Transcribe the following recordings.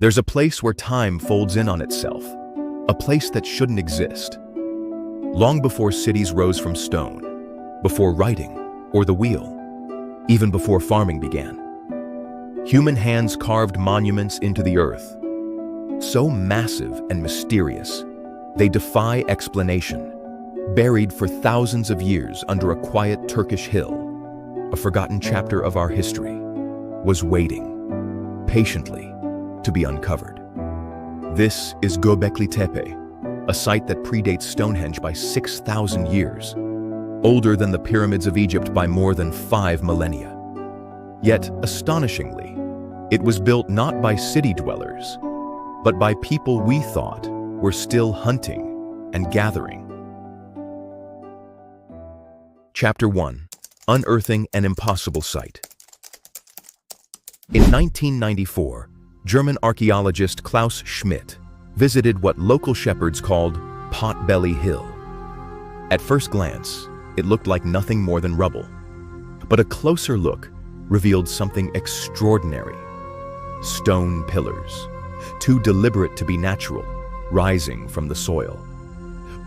There's a place where time folds in on itself, a place that shouldn't exist. Long before cities rose from stone, before writing or the wheel, even before farming began, human hands carved monuments into the earth, so massive and mysterious, they defy explanation. Buried for thousands of years under a quiet Turkish hill, a forgotten chapter of our history was waiting, patiently, to be uncovered. This is Göbekli Tepe, a site that predates Stonehenge by 6,000 years, older than the pyramids of Egypt by more than 5 millennia. Yet, astonishingly, it was built not by city dwellers, but by people we thought were still hunting and gathering. Chapter 1. Unearthing an Impossible Site. In 1994, German archaeologist Klaus Schmidt visited what local shepherds called Potbelly Hill. At first glance, it looked like nothing more than rubble. But a closer look revealed something extraordinary. Stone pillars, too deliberate to be natural, rising from the soil.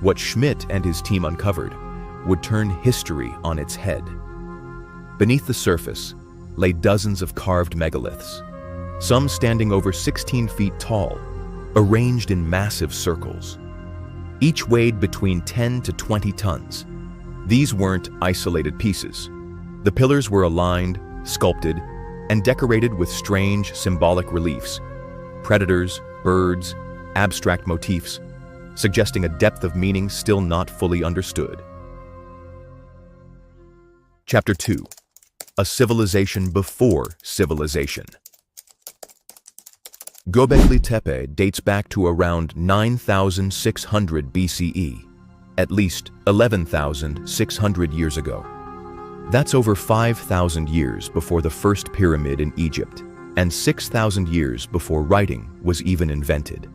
What Schmidt and his team uncovered would turn history on its head. Beneath the surface lay dozens of carved megaliths, some standing over 16 feet tall, arranged in massive circles. Each weighed between 10 to 20 tons. These weren't isolated pieces. The pillars were aligned, sculpted, and decorated with strange symbolic reliefs, predators, birds, abstract motifs, suggesting a depth of meaning still not fully understood. Chapter 2. A civilization before civilization. Göbekli Tepe dates back to around 9,600 BCE, at least 11,600 years ago. That's over 5,000 years before the first pyramid in Egypt, and 6,000 years before writing was even invented.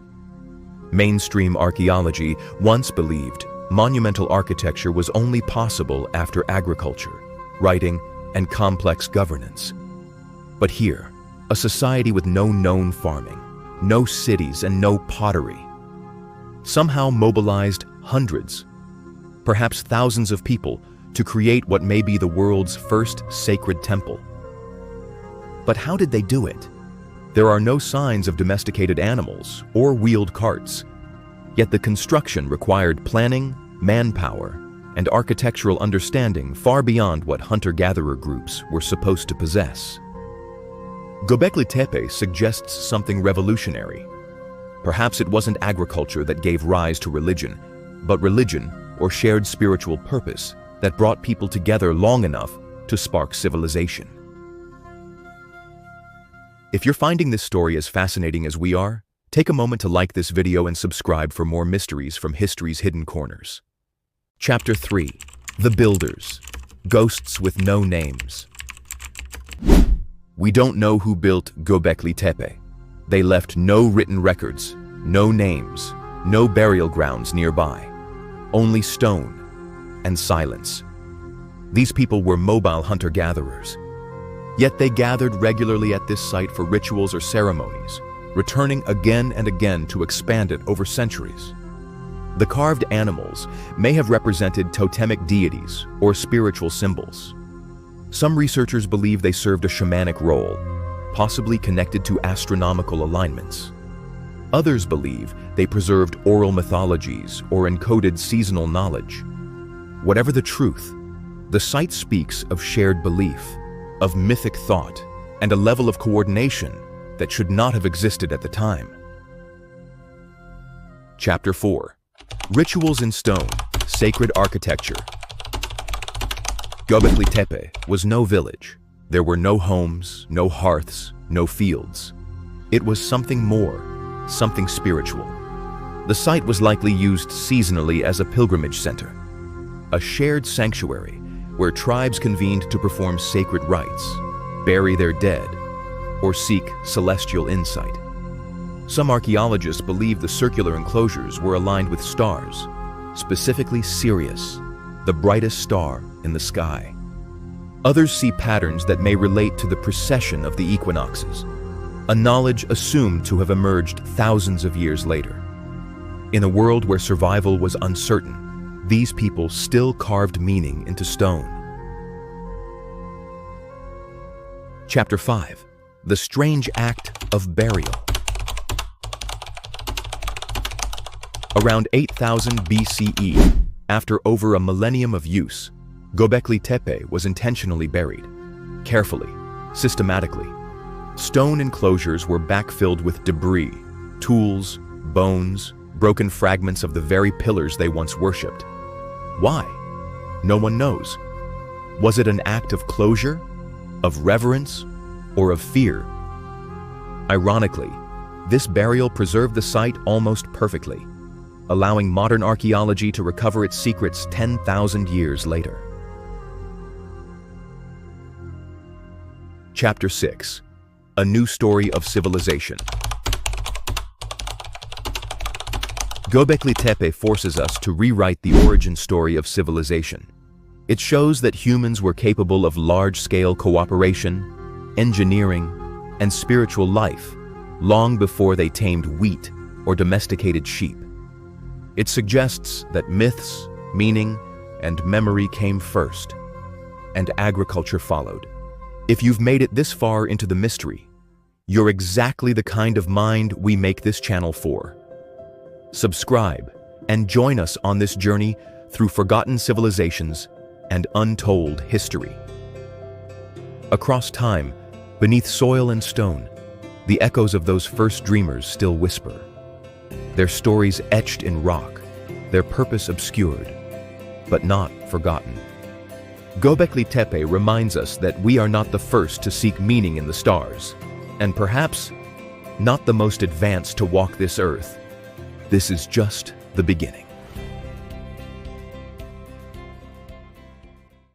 Mainstream archaeology once believed monumental architecture was only possible after agriculture, writing, and complex governance. But here, a society with no known farming, no cities, and no pottery, somehow mobilized hundreds, perhaps thousands of people to create what may be the world's first sacred temple. But how did they do it? There are no signs of domesticated animals or wheeled carts, yet the construction required planning, manpower, and architectural understanding far beyond what hunter-gatherer groups were supposed to possess. Göbekli Tepe suggests something revolutionary. Perhaps it wasn't agriculture that gave rise to religion, but religion or shared spiritual purpose that brought people together long enough to spark civilization. If you're finding this story as fascinating as we are, take a moment to like this video and subscribe for more mysteries from history's hidden corners. Chapter 3. The Builders. Ghosts with no names. We don't know who built Göbekli Tepe. They left no written records, no names, no burial grounds nearby. Only stone and silence. These people were mobile hunter-gatherers. Yet they gathered regularly at this site for rituals or ceremonies, returning again and again to expand it over centuries. The carved animals may have represented totemic deities or spiritual symbols. Some researchers believe they served a shamanic role, possibly connected to astronomical alignments. Others believe they preserved oral mythologies or encoded seasonal knowledge. Whatever the truth, the site speaks of shared belief, of mythic thought, and a level of coordination that should not have existed at the time. Chapter 4. Rituals in stone, sacred architecture. Göbekli Tepe was no village. There were no homes, no hearths, no fields. It was something more, something spiritual. The site was likely used seasonally as a pilgrimage center, a shared sanctuary where tribes convened to perform sacred rites, bury their dead, or seek celestial insight. Some archaeologists believe the circular enclosures were aligned with stars, specifically Sirius, the brightest star in the sky. Others see patterns that may relate to the precession of the equinoxes, a knowledge assumed to have emerged thousands of years later. In a world where survival was uncertain, these people still carved meaning into stone. Chapter 5. The Strange Act of Burial. Around 8000 BCE, after over a millennium of use, Göbekli Tepe was intentionally buried. Carefully, systematically. Stone enclosures were backfilled with debris, tools, bones, broken fragments of the very pillars they once worshipped. Why? No one knows. Was it an act of closure, of reverence, or of fear? Ironically, this burial preserved the site almost perfectly, allowing modern archaeology to recover its secrets 10,000 years later. Chapter 6. A New Story of Civilization. Göbekli Tepe forces us to rewrite the origin story of civilization. It shows that humans were capable of large-scale cooperation, engineering, and spiritual life long before they tamed wheat or domesticated sheep. It suggests that myths, meaning, and memory came first, and agriculture followed. If you've made it this far into the mystery, you're exactly the kind of mind we make this channel for. Subscribe and join us on this journey through forgotten civilizations and untold history. Across time, beneath soil and stone, the echoes of those first dreamers still whisper. Their stories etched in rock, their purpose obscured, but not forgotten. Göbekli Tepe reminds us that we are not the first to seek meaning in the stars, and perhaps not the most advanced to walk this earth. This is just the beginning.